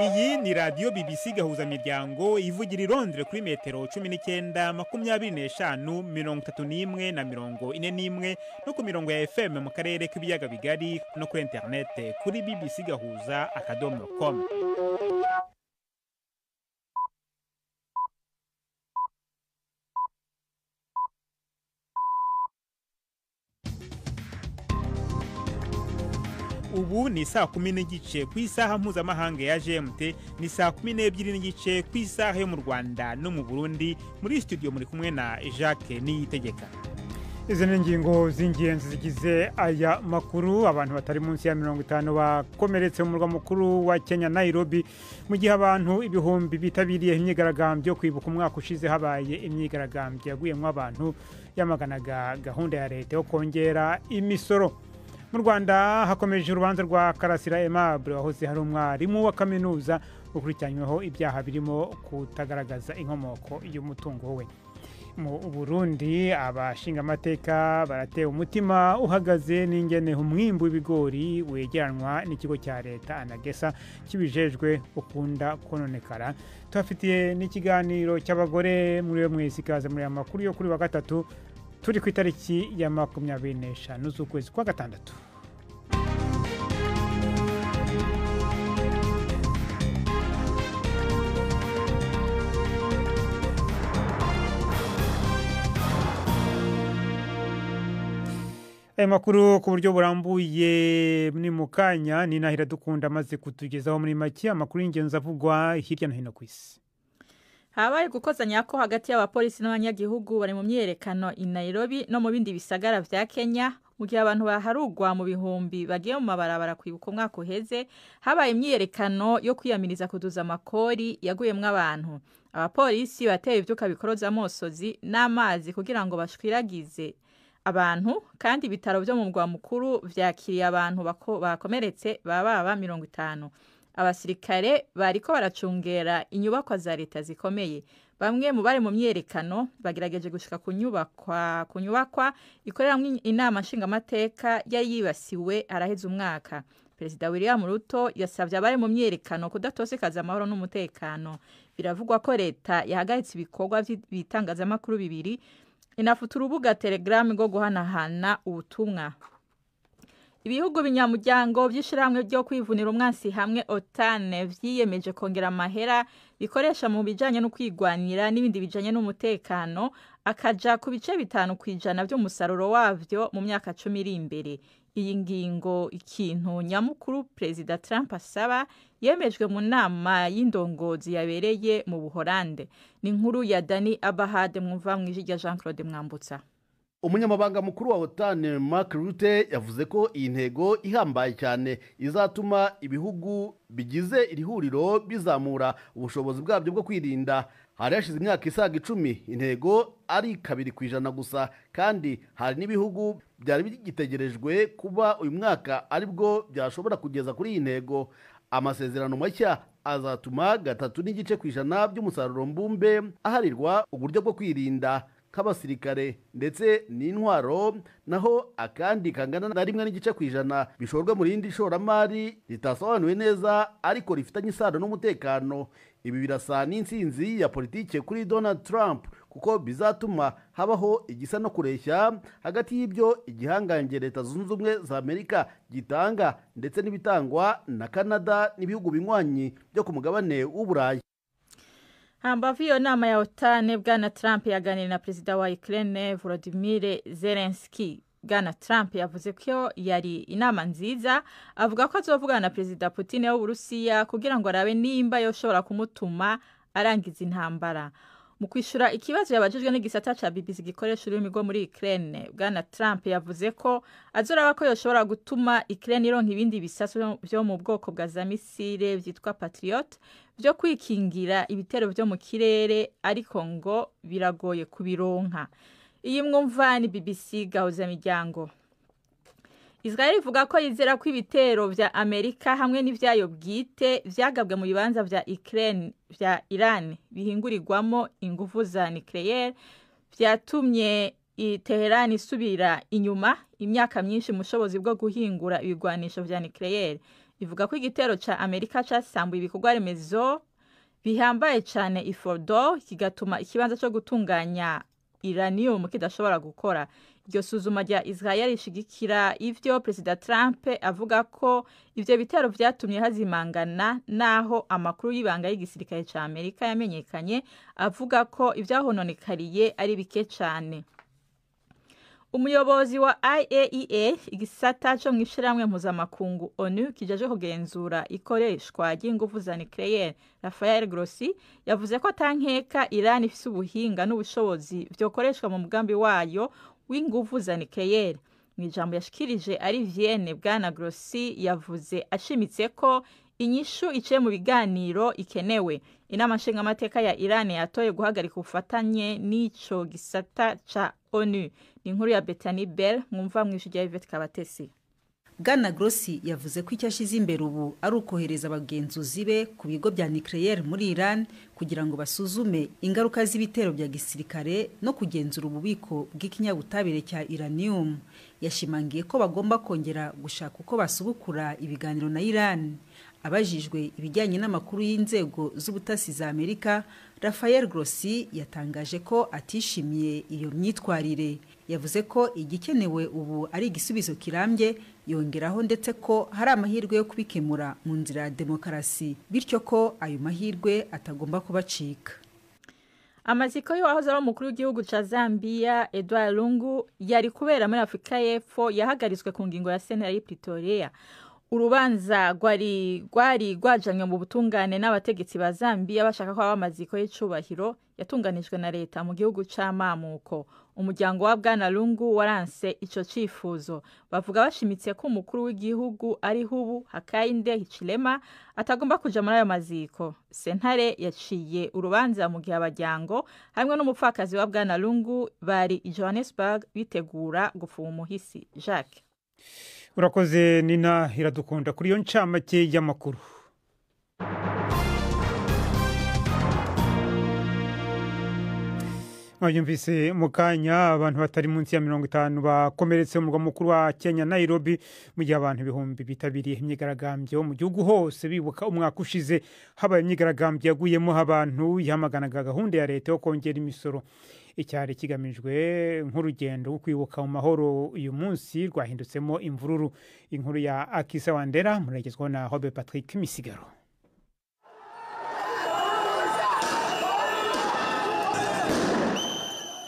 Iyi ni radio BBC gahuza miryango ivugira i Londres kuri metero 19 25 31 na 41 no ku mirongo ya FM mu karere k'ibiyaga bigari no kuri internet kuri bbcgahuza.com. Ubu ni saa 10 n'igice ku isaha mpuzamahanga ya GMT, ni saa 12 n'igice ku isaha yo mu Rwanda no mu Burundi. Muri studio muri kumwe na Jacques Niyitegeka. Izi ni ingingo z'ingenzi zigize aya makuru. Abantu batari munsi ya 50 bakomeretse mu murwa mukuru wa Kenya Nairobi, mu gihe abantu ibihumbi bitabiriye imyigaragambyo kwibuka umwaka ushize habaye imyigaragambyo yaguyemwo abantu yamaganaga gahunda ya leta yo kongera imisoro. Mu Rwanda hakomeje urubanza rwa Karasira Aimable wahoze hari umwarimu wa kaminuza ukurikiranyweho ibyaha birimo kutagaragaza inkomoko y'umutungo we. Mu Burundi abashinga amateka baratewe umutima uhagaze n'ingene umwimbu w'ibigori wegeranwa n'ikigo cya leta Anagesa kibijejwe ukunda kononekara. Tuhafitiye n'ikiganiro cy'abagore muri mwezi kaza muri amakuru yo kuri wa gatatu, turi ku itariki ya 25 z'ukwezi kwa gatandatu. Makuru ku buryo burambuye ni mukanya ni Nahira Dukunda maze kutugezaho muri make amakuru y'ingenzi avugwa hirya no hino ku isi. Habaye gukozanya ko hagati y'abapolisi n'abanyagihugu bari mu myerekano i Nairobi no mu bindi bisagara vya Kenya, mu gihe abantu baharugwa mu bihumbi bagiye mu mabarabara kwibuka umwaka uheze. Habaye imyerekano yo kwiyamiriza kuduza amakori yaguyemwo abantu. Abapolisi bateye ivyuka bikoroza amosozi n'amazi kugira ngo bashwiragize abantu, kandi ibitaro byo mu mugwa mukuru vyakiriye abantu bakomeretse baba 50. Abasirikare bariko baracungera inyubakwa za leta zikomeye. Bamwe mu bari mu myerekano bagerageje gushika ku nyubakwa ikoreramwo inama nshingamateka yari yibasiwe araheze umwaka. Perezida William Ruto yasavye abari mu myerekano kudatosekaza amahoro n'umutekano. Biravugwa ko leta yahagaritse ibikorwa by'itangazamakuru bibiri, inafuta urubuga Telegram ngo guhanahana ubutumwa. Ibihugu binyamuryango by'ishiramwe byo kwivunira umwansi hamwe OTAN vyiyemeje kongera amahera bikoresha mu bijanye no kwigwanira n'ibindi bijanye n'umutekano akaja ku bice 5% by'umusaruro wavyo mu myaka 10 iri imbere. Iyi ngingo ikintu nyamukuru Perezida Trump asaba yemejwe mu nama y'indongozi yabereye mu Buholande. Ni inkuru ya Dani Abahade mwumva mwijya Jean-Claude Mwambutsa. Umunyamabanga mukuru wa OTAN Mark Rutte yavuze ko iyi ntego ihambaye cyane izatuma ibihugu bigize iri huriro bizamura ubushobozi bwabyo bwo kwirinda. Hari hashize imyaka isaga 10 intego ari 2% gusa, kandi hari n'ibihugu byari bigitegerejwe kuba uyu mwaka aribwo byashobora kugeza kuri iyi ntego. Amasezerano mashya azatuma 3.5% by'umusaruro mbumbe aharirwa uburyo bwo kwirinda k'abasirikare ndetse n'intwaro, naho akandi kangana na 1.5% bishorwa mu rindi shoramari ritasobanuwe neza ariko rifitanye isano n'umutekano. Ibi birasa n'insinzi ya politike kuri Donald Trump kuko bizatuma habaho igisa no kureshya hagati y'ibyo igihangange leta zunze ubumwe za Amerika gitanga ndetse n'ibitangwa na Canada n'ibihugu binywanyi byo ku mugabane w'Uburayi. Hambavu iyo nama ya OTAN, Bwana Trump yaganiriye na Perezida wa Ukraine Volodymyr Zelensky. Bwana Trump yavuze ko yari inama nziza, avuga ko azovugana na Perezida Putin w'Uburusiya kugira ngo arabe nimba yoshobora kumutuma arangiza intambara. Mu kwishura ikibazo yabajijwe n'igisata ca BBC gikoresha ururimi rwo muri Ukraine, Bwana Trump yavuze ko azoraba ko yoshobora gutuma Ukraine ironka ibindi bisasu byo mu bwoko bwa za misile vyitwa Patriot byo kwikingira ibitero byo mu kirere, ariko ngo biragoye kubironka. Iyi mwumva ni BBC gahuza miryango. Israel ivuga ko yizera ko ibitero vya Amerika hamwe n'ivyayo bwite vyagabwe mu bibanza vya Ukraine vya Iran bihingurirwamo ingufu za nucleaire vyatumye Teheran isubira inyuma imyaka myinshi mu bushobozi bwo guhingura ibigwanisho vya nucleaire. ivuga ko igitero ca Amerika casambuye ibikorwa remezo bihambaye cyane Fordo kigatuma ikibanza cyo gutunganya uranium kidashobora gukora. Iryo suzuma rya Israel rishigikira ivyo President Trump avuga ko ivyo bitero vyatumye hazimangana naho amakuru y'ibanga y'igisirikare ca Amerika yamenyekanye avuga ko ivyahononekariye ari bike cyane. Umuyobozi wa IAEA igisata cyo mw'ishiramwe mpuzamakungu ONU kijaje kugenzura ikoreshwa ry'ingufu za nucleaire Rafael Grossi yavuze ko atankeka Iran ifise ubuhinga n'ubushobozi vyokoreshwa mu mugambi wayo w'ingufu za nucleaire. Mwijambo yashikirije ari Vienne, Bwana Grossi yavuze ashimitse ko inyishu iciye mu biganiro ikenewe. Inama nshingamateka ya Iran yatoye guhagarika ubufatanye n'ico gisata ca ONU. Inkuru ya Bethany Bell mwumva mwishu rya Yvette Kabatesi. Bwana Grossi yavuze ko icyo ashize imbere ubu ari ukohereza abagenzuzi be ku bigo bya nucleaire muri Iran kugira ngo basuzume ingaruka z'ibitero bya gisirikare no kugenzura ububiko bw'ikinyabutabire cya uranium. Yashimangiye ko bagomba kongera gushaka uko basubukura ibiganiro na Iran. Abajijwe ibijyanye n'amakuru y'inzego z'ubutasi za Amerika, Rafael Grossi yatangaje ko atishimiye iyo myitwarire. Yavuze ko igikenewe ubu ari igisubizo kirambye, yongeraho ndetse ko hari amahirwe yo kubikemura mu nzira ya demokarasi, bityo ko ayo mahirwe atagomba kubacika. Amaziko y'uwahoze ari umukuru w'igihugu ca Zambia Edouard Lungu yari kubera muri Afrika y'Epfo yahagarizwe ku ngingo ya sentare y'i Pretoria. Urubanza rwari rwajanywe mu butungane n'abategetsi ba Zambia bashaka ko abamaziko y'icubahiro yatunganijwe na leta mu gihugu c'amamuko. Umuryango wa Bwana Lungu waranse ico cifuzo. Bavuga bashimitse ko umukuru w'igihugu ari hubu Hakainde Hichilema atagomba kuja muri ayo maziko. Sentare yaciye urubanza mu gihe abajyango hamwe n'umupfakazi wa Bwana Lungu bari i Johannesburg bitegura gufuha umuhisi. Jacques Urakoze Nina Iradukunda kuri yo ncamake y'amakuru. Mwayumvise mukanya abantu batari munsi ya 50 bakomeretse mu murwa mukuru wa Kenya Nairobi mu gihe abantu ibihumbi bitabiriye imyigaragambyo mu gihugu hose bibuka umwaka ushize habaye imyigaragambyo yaguyemo abantu yamaganaga gahunda ya leta yo kongera imisoro. Icyari kigamijwe nk'urugendo rwo kwibuka mu mahoro uyu munsi rwahindutsemo imvururu. Inkuru ya Akisa Wandera muragezwaho na Robert Patrick Misigaro.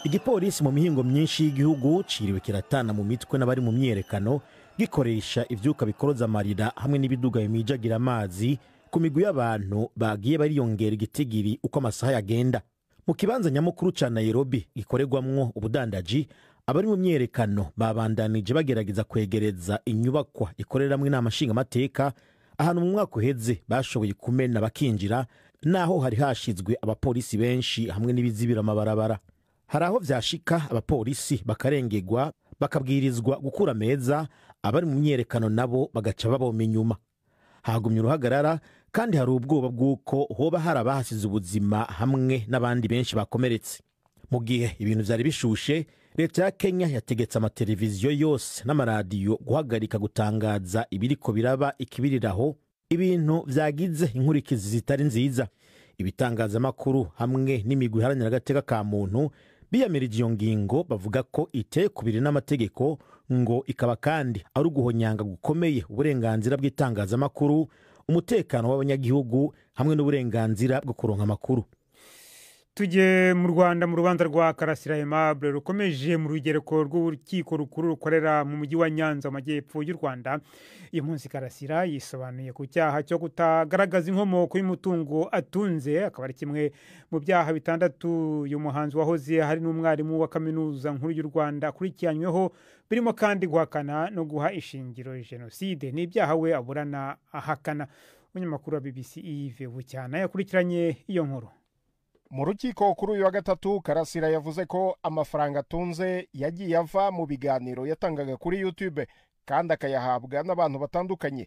Igipolisi mu mihingo myinshi y'igihugu ciriwe kiratana mu mitwe n'abari mu myerekano gikoresha ivyuka bikoroza amarira hamwe n'ibiduga bimijagira amazi ku migwi y'abantu bagiye bariyongera igitigiri uko amasaha yagenda. Mu kibanza nyamukuru ca Nairobi gikorerwamwo ubudandaji, abari mu myerekano babandanije bagerageza kwegereza inyubakwa ikoreramwe inama nshingamateka ahantu mu mwaka uheze bashoboye kumena bakinjira, naho hari hashizwe abapolisi benshi hamwe n'ibizibira amabarabara. Hari aho vyashika abapolisi bakarengegwa bakabwirizwa gukura meza, abari mu myerekano nabo bagaca baboma inyuma. Hagumye uruhagarara kandi hari ubwoba bw'uko hoba hari abahasize ubuzima hamwe n'abandi benshi bakomeretse. Mu gihe ibintu vyari bishushe, leta ya Kenya yategetse amateleviziyo yose n'amaradiyo guhagarika gutangaza ibiriko biraba ikibiriraho, ibintu vyagize inkurikizi zitari nziza. Ibitangazamakuru hamwe n'imigwi iharanira agateka ka muntu biyamirije iyo ngingo, bavuga ko iteye kubiri n'amategeko, ngo ikaba kandi ari uguhonyanga gukomeye uburenganzira bw'itangazamakuru, umutekano w'abanyagihugu hamwe n'uburenganzira bwo kuronka amakuru. Tujye mu Rwanda mu rubanza rwa Karasira Aimable rukomeje mu rugereko rw'urukiko rukuru rukorera mu mujyi wa Nyanza mu majyepfo y'u Rwanda. Uyu munsi Karasira yisobanuye ku cyaha cyo kutagaragaza inkomoko y'umutungo atunze, akaba ari kimwe mu byaha bitandatu uyu muhanzi wahoze hari n'umwarimu wa kaminuza nkuru y'u Rwanda akurikiranyweho, birimo kandi guhakana no guha ishingiro jenoside. Ni ibyaha we aburana ahakana. Umunyamakuru wa BBC Yves Bucyana yakurikiranye iyo nkuru. Mu rukiko kuri uyu wa gatatu, Karasira yavuze ko amafaranga atunze yagiye ava mu biganiro yatangaga kuri YouTube kandi akayahabwa n'abantu batandukanye.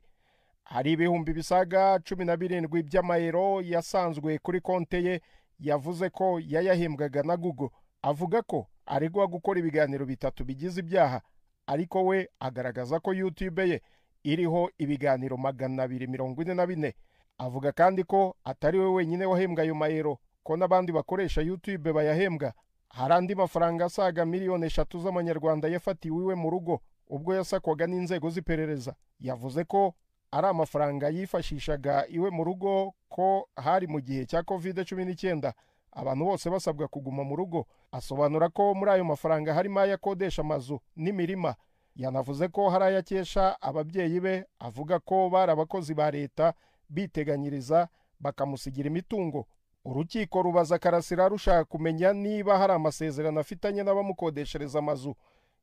Hari ibihumbi bisaga 17 by'amayero yasanzwe kuri konte ye, yavuze ko yayahembwaga na Google. Avuga ko aregwa gukora ibiganiro bitatu bigize ibyaha, ariko we agaragaza ko YouTube ye iriho ibiganiro 244. Avuga kandi ko atari we wenyine wahembwa ayo mayero, ko n'abandi bakoresha YouTube bayahembwa. Hari andi mafaranga asaga miliyoni 3 z'amanyarwanda yafatiwe iwe mu rugo ubwo yasakwaga n'inzego z'iperereza. Yavuze ko ari amafaranga yifashishaga iwe mu rugo, ko hari mu gihe cya COVID-19 abantu bose basabwa kuguma mu rugo. Asobanura ko muri ayo mafaranga harimo ayakodesha amazu n'imirima. Yanavuze ko hari ayakesha ababyeyi be, avuga ko bari abakozi ba leta biteganyiriza bakamusigira imitungo. Urukiko rubaza Karasira rushaka kumenya niba hari amasezerano afitanye n'abamukodeshereza amazu.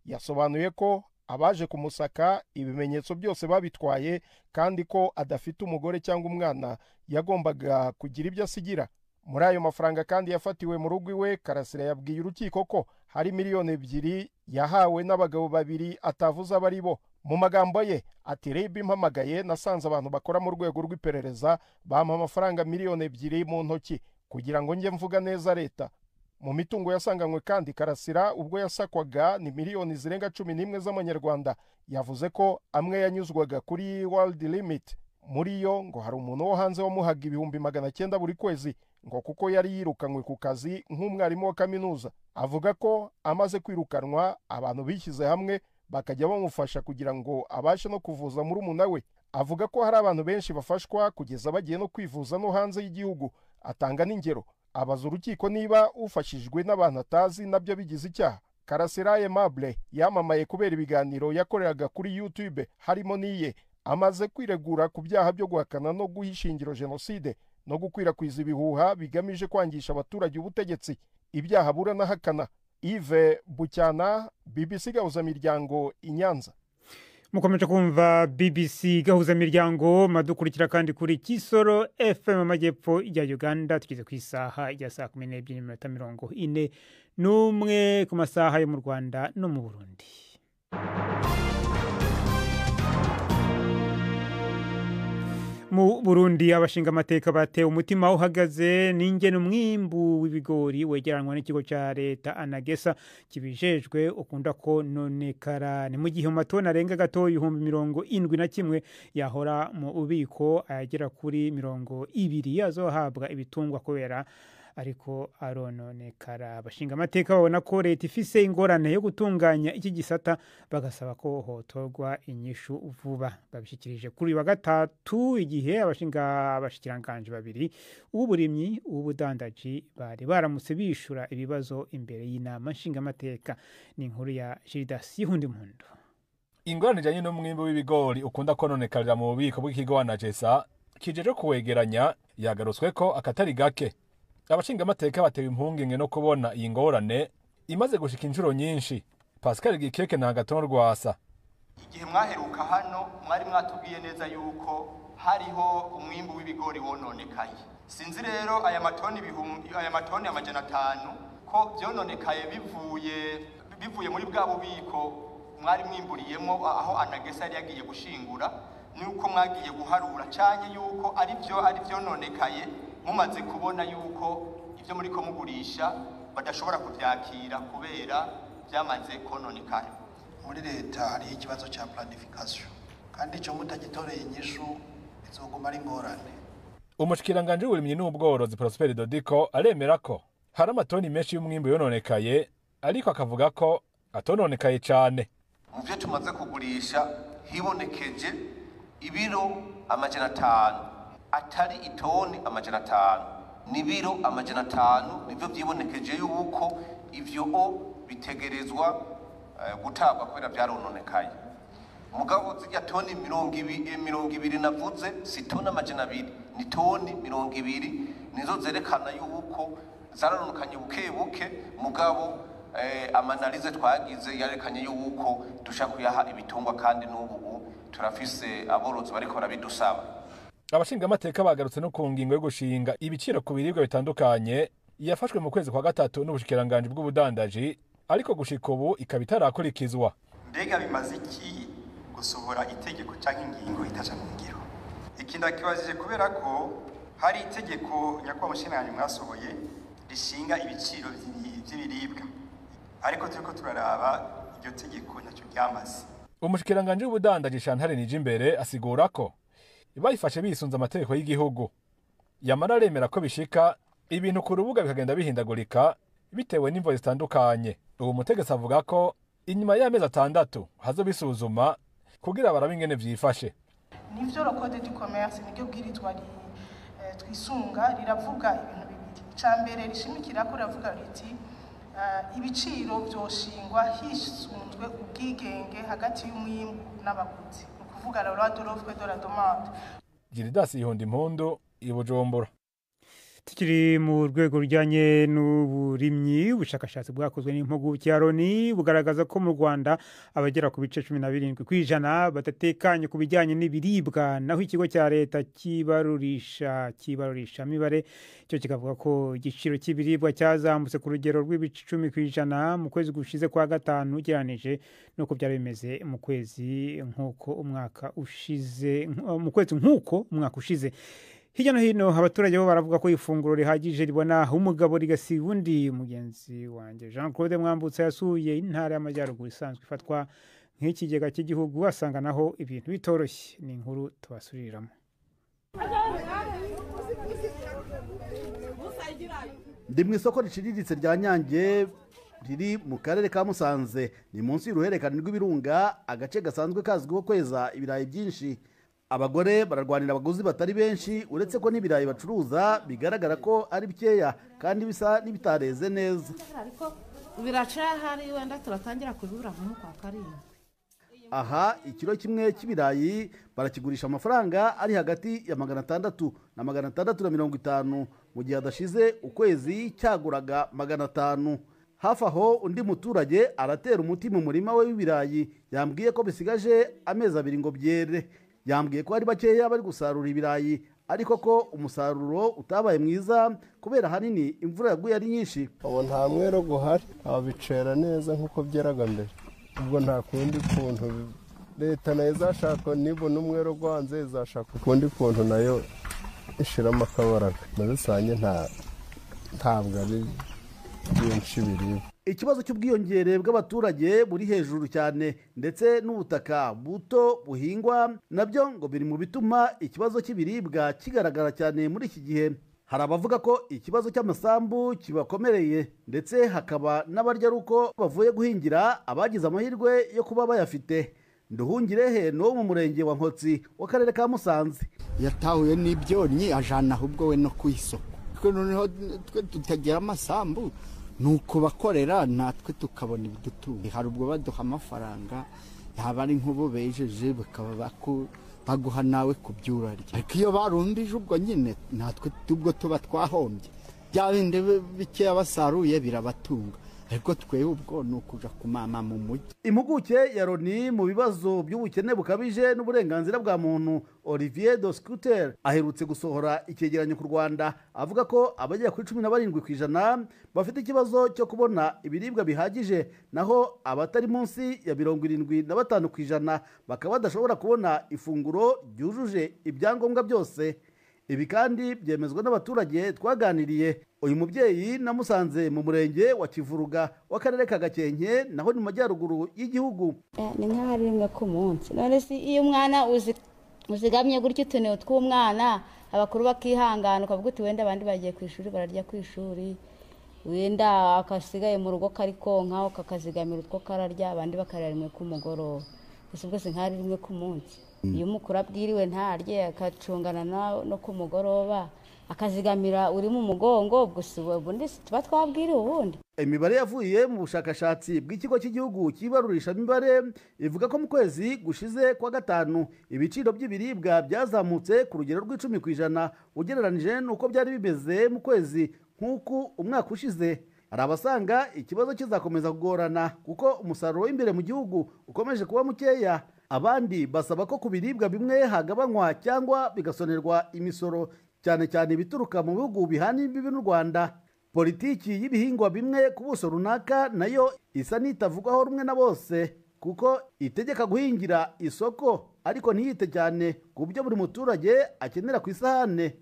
Yasobanuye ko abaje kumusaka ibimenyetso byose babitwaye, kandi ko adafite umugore cyangwa umwana yagombaga kugira ibyo asigira. Muri ayo mafaranga kandi yafatiwe mu rugo iwe, Karasira yabwiye urukiko ko hari miliyoni 2 yahawe n'abagabo 2 atavuze abari bo. Mu magambo ye ati, RIB impamagaye nasanze abantu bakora mu rwego rw'iperereza bampa amafaranga miliyoni 2 mu ntoki kugira ngo njye mvuga neza leta. Mu mitungo yasanganywe kandi Karasira ubwo yasakwaga ni miliyoni zirenga 11 z'amanyarwanda. Yavuze ko amwe yanyuzwaga kuri World Limit. Muri yo ngo hari umuntu wo hanze wamuhaga 900 buri kwezi, ngo kuko yari yirukanywe ku kazi nk'umwarimu wa kaminuza. Avuga ko amaze kwirukanwa abantu bishyize hamwe bakajya bamufasha kugira ngo abashe no kuvuza murumuna we. Avuga ko hari abantu benshi bafashwa kugeza bagiye no kwivuza no hanze y'igihugu. Atanga n'ingero. Abaza urukiko niba ufashijwe n'abantu atazi nabyo bigize icyaha. Karasira Aimable yamamaye kubera ibiganiro yakoreraga kuri YouTube harimo n'iye. Amaze kwiregura ku byaha byo guhakana no guhisha ingiro jenoside no gukwirakwiza ibihuha bigamije kwangisha abaturage ubutegetsi. Ibyaha burana hakana. Yves Bucyana, BBC Gahuzamiryango, i Nyanza. Mukomeje kumva BBC Gahuzamiryango, madukurikira kandi kuri Kisoro FM Amajyepfo ya Uganda. Tugeze ku isaha ya saa 12:41 ku masaha yo mu Rwanda no mu Burundi. Mu Burundi abashinga amateka batewe umutima uhagaze n'ingene umwimbu w'ibigori wegeranwa n'ikigo cya leta Anagesa kibijejwe ukunda ko nonekara. Ni mu gihe mu matoni arenga gato 71 yahora mu ubiko ayagera kuri 20 azohabwa ibitungwa kubera ariko arononekara. Abashinga amateka babona ko leta ifise ingorane yo gutunganya iki gisata, bagasaba ko hotorwa inyishu vuba. Babishikirije kuri wa gatatu igihe abashikiranganje babiri uburimyi ubudandaji bari baramutse bishura ibibazo imbere y'inama nshinga amateka. Ni inkuru ya Gildas Yihundimpundu. Ingorane ijanye n'umwimbu w'ibigori ukunda kononekarira mu bubiko bw'ikigo Anagesa kijeje kuwegeranya yagarutswe ko akatari gake. Abashinga amateka batewe impungenge no kubona iyi ngorane imaze gushika inshuro nyinshi. Pascal Gikeke na Gaton Rwasa. Igihe mwaheruka hano mwari mwatubwiye neza yuko hariho umwimbu w'ibigori wononekaye. Sinzi rero aya matoni 500 ko byononekaye bivuye muri bwa bubiko mwari mwimburiyemo aho Anagesa yari yagiye gushingura, nuko mwagiye guharura cyane yuko ari byononekaye mumaze kubona yuko ivyo muri ko mugurisha badashobora kuvyakira kubera byamaze kononekara. Muri leta hari ikibazo cya planification kandi cyo mutagitoreye inyishu izoguma ari ngorane. Umushikiranganje w'uburimyi n'ubworozi Prosper Dodiko aremera ko hari amatoni menshi y'umwimbu yononekaye, ariko akavuga ko atononekaye cyane. Mu byo tumaze kugurisha hibonekeje ibiro 500, atari itoni 500, ni biro 500 nivyo byibonekeje yuko ivyo bitegerezwa gutabwa kubera byarononekaye. Mugabo zijya toni 200 navuze si toni 200, ni toni 200 nizo zerekana yuko zarononekanye buke mugabo amanalize twagize yarekanye yuko dushakuyaha ibitungwa kandi n'ubu turafise aborozi bariko barabidusaba. Abashinga amateka bagarutse no ku ngingo yo gushinga ibiciro ku biribwa bitandukanye yafashwe mu kwezi kwa gatatu n'ubushikiranganje bw'ubudandaji, ariko gushika ubu ikaba itarakurikizwa. Mbega bimaze iki gusohora itegeko cyangwa ingingo itaca mu ngiro? Ikinda kibajije kubera ko hari itegeko nyakwa mushinanye mwasohoye rishinga ibiciro by'ibiribwa, ariko turiko turaraba iryo tegeko ntacyo ryamaze. umushikiranganje w'ubudandaji Chantal Nijimbere asigura ko bayifashe bisunza amategeko y'igihugu. Yamara aremera ko bishika ibintu ku rubuga bikagenda bihindagurika bitewe n'imvo zitandukanye. Uwo mutegetsi avuga ko inyuma y'amezi 6 hazobisuzuma kugira barabe ingene vyifashe. Nivyo code du commerce niryo bwirizwa twisunga riravuga ibintu bibiri. Cambere rishimikira ko ravuga riti ibiciro byoshingwa hisunzwe ubwigenge hagati y'umwimbu n'abaguzi. Ukuvuga la loi de l'offre et de la demande. Giridas Ihonda Impundu i Bujumbura. Tukiri mu rwego rujyanye n'uburimyi, ubushakashatsi bwakozwe n'impuguke ya Loni bugaragaza ko mu Rwanda abagera ku bice 17% batatekanye ku bijyanye n'ibiribwa, naho ikigo cya leta kibarurisha mibare cyo kikavuga ko igiciro cy'ibiribwa cyazamutse ku rugero rw'ibice 10% mu kwezi gushize kwa gatanu ugereranije nuko byari bimeze mu kwezi nk'uko umwaka ushize. Hirya no hino abaturage bo baravuga ko ifunguro rihagije ribona umugabo rigasiba undi. Mugenzi wanjye Jean Claude Mwambutsa yasuye intara y'Amajyaruguru isanzwe ifatwa nk'ikigega cy'igihugu, asanga naho ibintu bitoroshye. Ni inkuru tubasuriramo. Ndi mu isoko riciriritse rya Nyange riri mu karere ka Musanze, ni munsi y'uruhererekane rw'ibirunga, agace gasanzwe kazwiho kweza ibirayi byinshi. Abagore bararwanira abaguzi batari benshi, uretse ko n'ibirayi bacuruza bigaragara ko ari bikeya kandi bisa n'ibitareze neza. Biracahari wenda turatangira kubibura nko kwa karindwi. Aha ikiro kimwe cy'ibirayi barakigurisha amafaranga ari hagati ya 600 na 650, mu gihe adashize ukwezi cyaguraga 500. Hafi aho undi muturage aratera umuti mu murima we w'ibirayi, yambwiye ko bisigaje amezi 2 ngo byere. Yambwiye ko ari bakeya bari gusarura ibirayi, ariko ko umusaruro utabaye mwiza kubera hanini imvura yaguye ari nyinshi. Abo nta mwero guhari, abicera neza nkuko byeraga mbere. Ubwo nta kundi kuntu leta nayo izashaka, nibona umwero gwanze izashaka ukundi kuntu nayo ishiramo akabaraga. Muri rusange ntabwo ari byinshi biribwa. Ikibazo cy'ubwiyongere bw'abaturage buri hejuru cyane ndetse n'ubutaka buto buhingwa nabyo ngo biri mu bituma ikibazo cy'ibiribwa kigaragara cyane muri iki gihe. Hari abavuga ko ikibazo cy'amasambu kibakomereye, ndetse hakaba n'abarya ruko bavuye guhingira abagize amahirwe yo kuba bayafite. Nduhungirehe no mu murenge wa Nkotsi w'akarere ka Musanze. Yatahuye n'ibyonnyi ajana ahubwo we no kwisoko. Noneho twe tutagira amasambu nuko bakorera natwe tukabona ibidutunga. Hari ubwo baduha amafaranga, yaba ari nk'ubu bejeje bakaba baguha nawe kubyurarya, ariko iyo barumbije ubwo nyine natwe ubwo tuba twahombye. Bya bindi bikeya basaruye birabatunga, ariko twewe ubwo nukuja kumama mu mujyi. Impuguke ya Loni mu bibazo by'ubukene bukabije n'uburenganzira bwa muntu Olivier Doscuter aherutse gusohora icyegeranyo ku Rwanda, avuga ko abagera kuri 17% bafite ikibazo cyo kubona ibiribwa bihagije, naho abatari munsi ya 75% bakaba badashobora kubona ifunguro ryujuje ibyangombwa byose. Ibi kandi byemezwa n'abaturage twaganiriye. Uyu mubyeyi namusanze mu murenge wa Kivuruga w'akarere ka Gakenke, naho ni mu majyaruguru y'igihugu. Ni nk'ahari rimwe ku munsi. None si iyo umwana uzigamye gutyo utuneo tw'umwana, abakuru bakihangana ukavuga uti wenda abandi bagiye ku ishuri bararya ku ishuri, wenda akasigaye mu rugo kari konka ukakazigamira utwo kararya, abandi bakarya rimwe ku mugoroba. Gusa ubwo si nk'ahari rimwe ku munsi. Iyo umukuru abwiriwe ntarye akacungana no ku mugoroba akazigamira uri mu mugongo, gusa ubundi tuba twabwiriwe ubundi. Imibare yavuye mu bushakashatsi bw'ikigo cy'igihugu kibarurisha mibare ivuga ko mu kwezi gushize kwa gatanu ibiciro by'ibiribwa byazamutse ku rugero rw'10% ugereranije nuko byari bimeze mu kwezi nk'uko umwaka ushize. Hari abasanga ikibazo kizakomeza kugorana kuko umusaruro w'imbere mu gihugu ukomeje kuba mukeya. Abandi basaba ko ku biribwa bimwe hagabanywa cyangwa bigasonerwa imisoro, cyane cyane bituruka mu bihugu bihana imbibi n'u Rwanda. Politiki y'ibihingwa bimwe ku buso runaka nayo isa n'itavugwaho rumwe na bose, kuko itegeka guhingira isoko ariko ntiyite cyane ku byo buri muturage akenera ku isahane.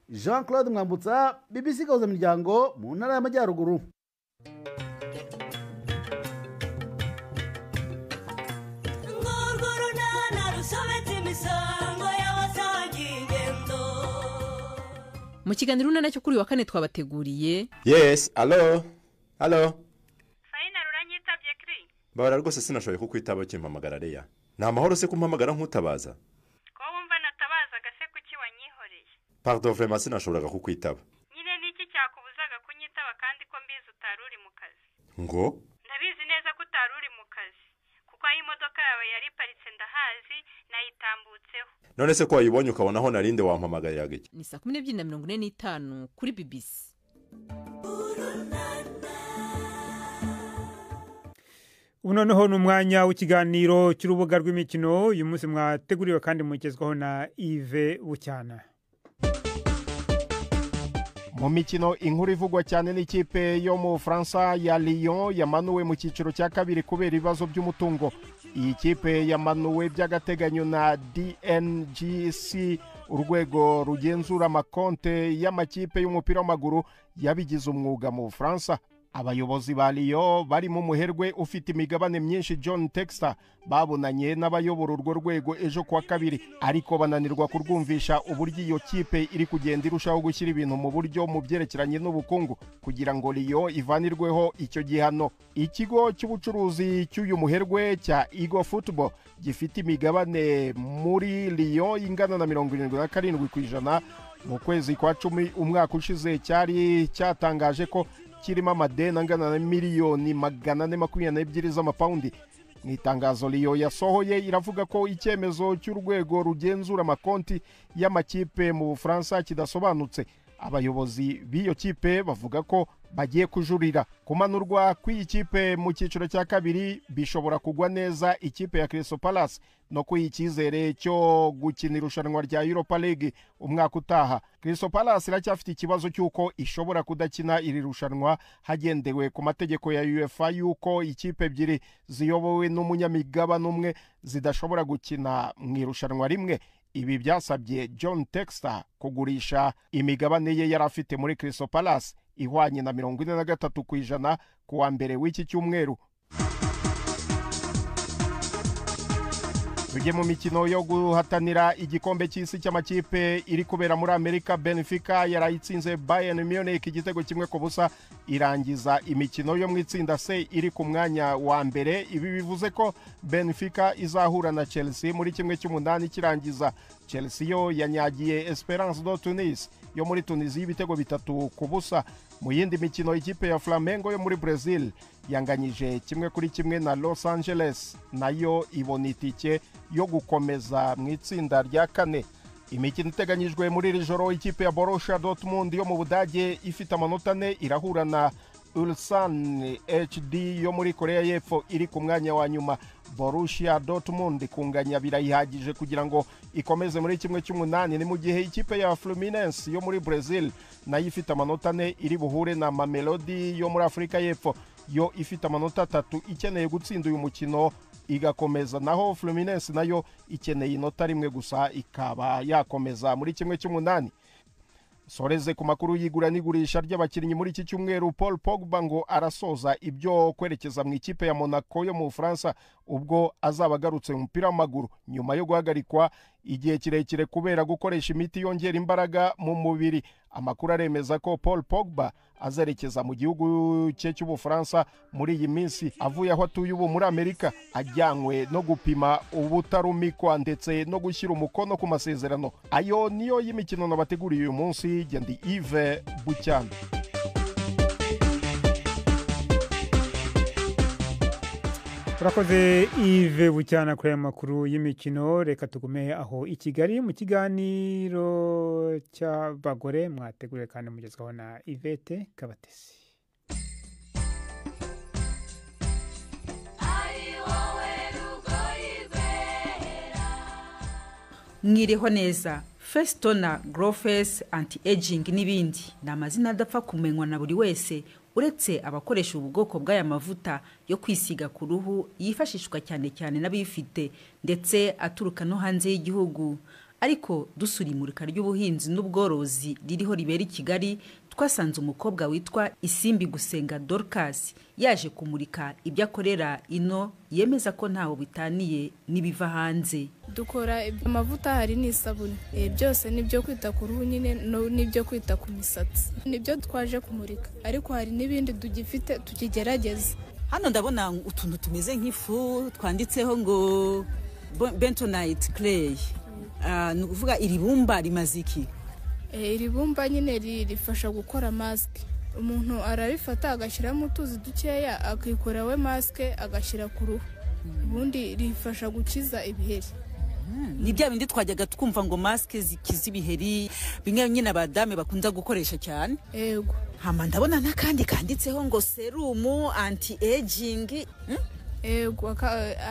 Jean Claude Mwambutsa, BBC Gahuza Miryango, mu ntara y'Amajyaruguru. mu kiganiro nacyo kuri wa kane twabateguriye. Yes, allo Faina ruranyitabye kri Bara rwose sinashoboye kukwitaba kimpamagara Leya. Nta mahoro se kumpamagara nkutabaza. Ko wumva natabaza gase kuki wanyihoreye. Pardon vraiment sinashoboraga kukwitaba. Nyine niki cyakubuzaga kunyitaba kandi ko mbizi utaruri mu kazi. Ngo? Ndabizi neza ko utaruri mu kazi. Kuko aho imodoka yawe yari paritse ndahazi nayitambutseho. None se ko wayibonye ukabona aho narinde wampamagariraga iki? Ni 12:45 kuri BBC. Ubu noneho ni umwanya w'ikiganiro cy'urubuga rw'imikino uyu munsi mwateguriwe kandi mugezwaho na Yves Bucyana. Mu mikino inkuru ivugwa cyane n'ikipe yo mu Faransa ya Lyon yamanuwe mu cyiciro cya kabiri kubera ibibazo by'umutungo. Iyi kipe yamanuwe by'agateganyo na DNGC, urwego rugenzura amakonte y'amakipe y'umupira w'amaguru yabigize umwuga mu Faransa. Abayobozi ba Lyon barimo umuherwe ufite imigabane myinshi John Textor babonanye n'abayobora urwo rwego ejo kwa kabiri, ariko bananirwa kurwumvisha uburyo iyo kipe iri kugenda irushaho gushyira ibintu mu buryo mu byerekeranye n'ubukungu kugira ngo Lyon ivanirweho icyo gihano. Ikigo cy'ubucuruzi cy'uyu muherwe cya Eagle Football gifite imigabane muri Lyon ingana na 77% mu kwezi kwa 10 umwaka ushize cyari cyatangaje ko kirimo amadeni angana na miliyoni 422 z'amapaundi. Mu itangazo Lyon yasohoye iravuga ko icyemezo cy'urwego rugenzura amakonti y'amakipe mu Bufaransa kidasobanutse. Abayobozi b'iyo kipe bavuga ko bagiye kujurira. Kumanurwa kw'iyi kipe mu cyiciro cya kabiri bishobora kugwa neza ikipe ya Crystal Palace no kuyikizere cyo gukina irushanwa rya Europa League umwaka utaha. Crystal Palace iracyafite ikibazo cy'uko ishobora kudakina iri rushanwa hagendewe ku mategeko ya UEFA y'uko ikipe ebyiri ziyobowe n'umunyamigabane umwe zidashobora gukina mu irushanwa rimwe. Ibi byasabye John Textor kugurisha imigabane ye yari afite muri Crystal Palace ihwanye na 43% ku wa mbere w'iki cyumweru. Tujye mu mikino yo guhatanira igikombe cy'isi cy'amakipe iri kubera muri Amerika. Benfica yarayitsinze Bayern Munich igitego 1-0 irangiza imikino yo mu itsinda C iri ku mwanya wa mbere. Ibi bivuze ko Benfica izahura na Chelsea muri 1/8 kirangiza. Chelsea yo yanyagiye Esperance de Tunis yo muri Tunisia ibitego 3-0. Mu yindi mikino ikipe ya Flamengo yo muri Brazil yanganyije 1-1 na Los Angeles, nayo ibona itike yo gukomeza mu itsinda rya kane. Imikino iteganyijwe muri iri joro ikipe ya Borussia Dortmund yo mu Budage ifite amanota 4 irahura na Ulsan HD yo muri Korea y'Epfo iri ku mwanya wa nyuma. Borussia Dortmund kunganya birayihagije kugira ngo ikomeze muri 1/8. Ni mu gihe ikipe ya Fluminense yo muri Brazil nayo ifite amanota 4 iri buhure na Mamelodi yo muri Afrika y'Epfo yo ifite amanota 3 ikeneye gutsinda uyu mukino igakomeza, naho Fluminense nayo ikeneye inota rimwe gusa ikaba yakomeza muri 1/8. Soreze ku makuru y'igura n'igurisha ry'abakinnyi muri iki cyumweru. Paul Pogba ngo arasoza ibyo kwerekeza mu ikipe ya Monaco yo mu Bufaransa ubwo azaba agarutse mu mupira w'amaguru nyuma yo guhagarikwa igihe kirekire kubera gukoresha imiti yongera imbaraga mu mubiri. Amakuru aremeza ko Paul Pogba azerekeza mu gihugu cye cy'Ubufaransa muri iyi minsi avuye aho atuye ubu muri Amerika, ajyanywe no gupima ubutarumikwa ndetse no gushyira umukono ku masezerano. Ayo niyo y'imikino nabateguriye uyu munsi. Gendi Yves Bucyana. Urakoze Yves Bucyana kuri aya makuru y'imikino. Reka tugume aho i Kigali mu kiganiro cy'abagore mwateguriwe kandi mugezwaho na Yvette Kabatesi. Mwiriho neza. Festona, Growface, Anti-Aging n'ibindi ni amazina adapfa kumenywa na buri wese uretse abakoresha ubwoko bw'aya mavuta yo kwisiga ku ruhu yifashishwa cyane cyane n'abifite ndetse aturuka no hanze y'igihugu. ariko dusura imurika ry'ubuhinzi n'ubworozi ririho ribera i Kigali twasanze umukobwa witwa Isimbi Gusenga Dorcas yaje kumurika ibyo akorera ino, yemeza ko ntaho bitaniye n'ibiva hanze. Dukora amavuta hari n'isabune, byose nibyo kwita ku ruhu nyine nibyo kwita ku misatsi, nibyo twaje kumurika, ariko hari n'ibindi tugifite tukigerageza. Hano ndabona utuntu tumeze nk'ifu twanditseho ngo bentonite clay. Ni ukuvuga iri bumba rimaze iki? Iri bumba nyine rifasha gukora maske. Umuntu arabifata agashyiramo utuzi dukeya akikora we maske agashyira ku ruhu, ubundi rifasha gukiza ibiheri. Ni bya bindi twajyaga twumva ngo maske zikiza ibiheri, bimwe nyine abadame bakunda gukoresha cyane. Yego. Hama ndabona nakandi kanditseho ngo serum anti aging. Ego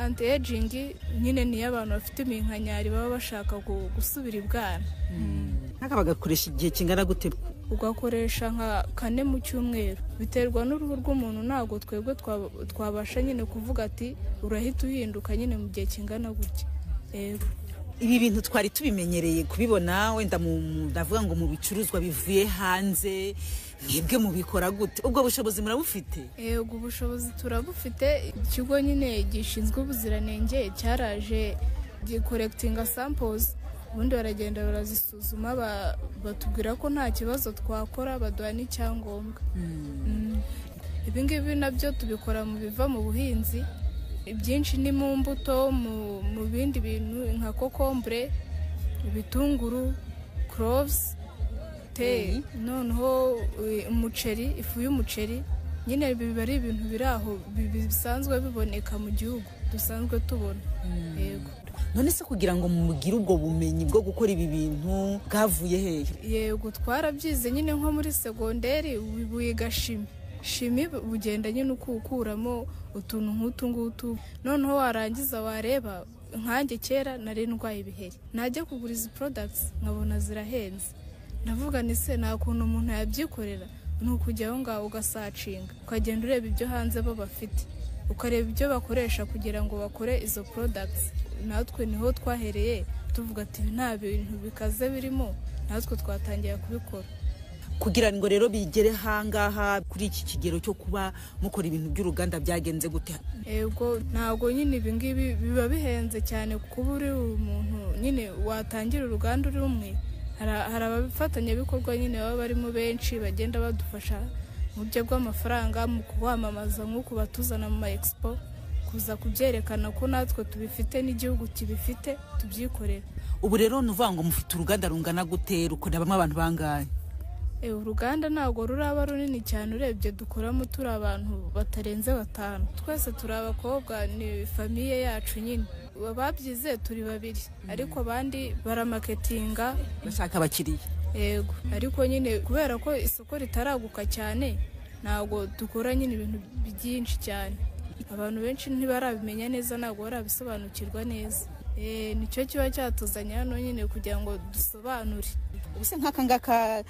anti aging nyine ni abantu bafite iminkanyari baba bashaka gusubira ibwana. Naka bagakoresha igihe kingana gute? Ugakoresha nka 4 mu cyumweru, biterwa n'uruhu rw'umuntu, ntago twebwe twabasha nyine kuvuga ati urahita uhinduka nyine mu gihe kingana gutya. Ibi bintu twari tubimenyereye kubibona wenda ndavuga ngo mu bicuruzwa bivuye hanze, mwebwe mubikora gute? Ubwo bushobozi murabufite? Ubwo bushobozi turabufite. Ikigo nyine gishinzwe ubuziranenge cyaraje gicollectinga samples, ubundi baragenda barazisuzuma batubwira ko nta kibazo twakora, baduha n'icyangombwa. Ibi ngibi nabyo tubikora mu biva mu buhinzi, ibyinshi ni mu mbuto, mu bindi bintu nka kokombure, ibitunguru, cloves, noneho umuceri, ifu y'umuceri. Nyine biba ari ibintu biri aho bisanzwe biboneka mu gihugu dusanzwe tubona. Yego. None se kugira ngo mugire ubwo bumenyi bwo gukora ibi bintu bwavuye hehe? Yego, twarabyize nyine nko muri segonderi wiga shimi bugenda nyine ukukuramo utuntu nk'utu ngutu, noneho warangiza wareba nkanjye kera nari ndwaye ibiheri, najya kugura izi products nkabona zirahenze, ndavuga ni se nta kuntu umuntu yabyikorera, ni ukujya aho ngaho ugasacinga ukagenda ureba ibyo hanze bo bafite, ukareba ibyo bakoresha kugira ngo bakore izo products. Natwe niho twahereye tuvuga ati nta bintu bikaze birimo, natwe twatangiye kubikora. Kugira ngo rero bigere hangaha kuri iki kigero cyo kuba mukora ibintu by'uruganda byagenze gute? Yego, ntago nyine ibi ngibi biba bihenze cyane, kuba uri umuntu nyine watangira uruganda uri umwe. Hari ababifatanya bikorwa nyine baba barimo benshi bagenda badufasha mu buryo bw'amafaranga, mu kuwamamaza nk'uko batuzana mu ma expo, kuza kubyerekana ko natwe tubifite n'igihugu kibifite tubyikorera. Ubu rero nuvuga ngo mufite uruganda rungana gute, rukoreramo abantu bangahe? Uruganda ntago ruraba runini cyane, urebye dukoramo turi abantu batarenze 5. Twese turi abakobwa, ni famiye yacu nyine. Babyize turi 2, ariko abandi baramaketinga bashaka abakiriya. Yego, ariko nyine kubera ko isoko ritaraguka cyane ntago dukora nyine ibintu byinshi cyane. Abantu benshi ntibarabimenya neza, ntago barabisobanukirwa neza. Nicyo kiba cyatuzanye hano nyine kugira ngo dusobanure. Ubuse nk'aka ngaka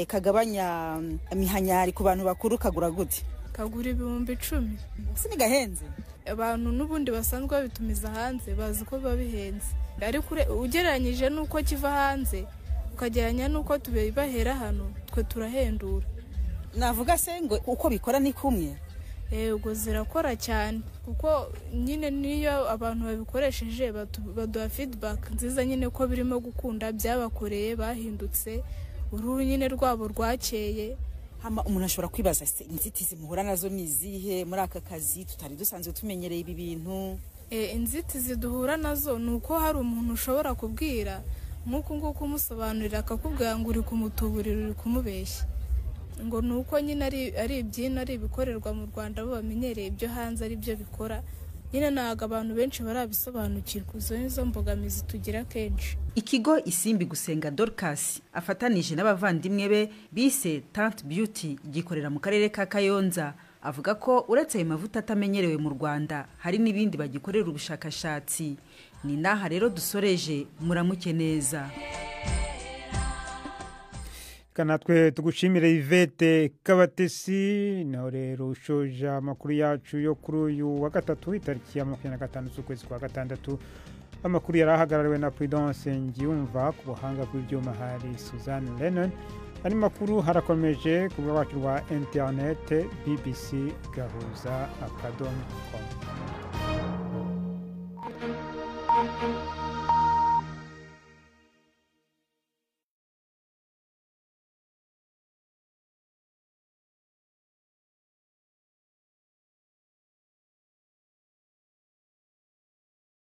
kagabanya imihanyari ku bantu bakuru kagura gute? Kagura 10,000. Ubuse ni gahenze? Abantu n'ubundi basanzwe babitumiza hanze bazi ko biba bihenze, ariko ugereranyije n'uko kiva hanze ukageranya n'uko tubibahera hano, twe turahendura. Navuga se ngo uko bikora ni kumwe? Yego, zirakora cyane kuko nyine niyo abantu babikoresheje baduha feedback nziza nyine ko birimo gukunda, byabakoreye, bahindutse, uruhu nyine rwabo rwakeye. Hama umuntu ashobora kwibaza se inzitizi muhura nazo nizihe muri aka kazi tutari dusanzwe tumenyereye ibi bintu? Inzitizi duhura nazo nuko hari umuntu ushobora kubwira nk'uko nguko umusobanurira akakubwira ngo uri kumutuburira, uri kumubeshya, ngo nuko nyine ari ibyino ari ibikorerwa mu Rwanda bo bamenyereye ibyo hanze ari byo bikora. Nyine ntago abantu benshi barabisobanukirwa, izo nizo mbogamizi tugira kenshi. Ikigo Isimbi Gusenga Dorcas afatanije n'abavandimwe be bise Tant Beauty gikorera mu karere ka Kayonza, avuga ko uretse ayo mavuta atamenyerewe mu Rwanda hari n'ibindi bagikorera ubushakashatsi. Ni naha rero dusoreje, muramuke neza. Kanatwe tugushimire Yvette Kabatesi. Naho rero ushoja amakuru yacu yo kuri uyu wa gatatu itariki ya 25 z'ukwezi kwa gatandatu amakuru yari ahagarariwe na Prudence Ngiyumva ku buhanga bw'ibyuma hari Suzanne Lennon ari makuru harakomeje ku rubuga rwacu rwa internet bbc.gahuza.com.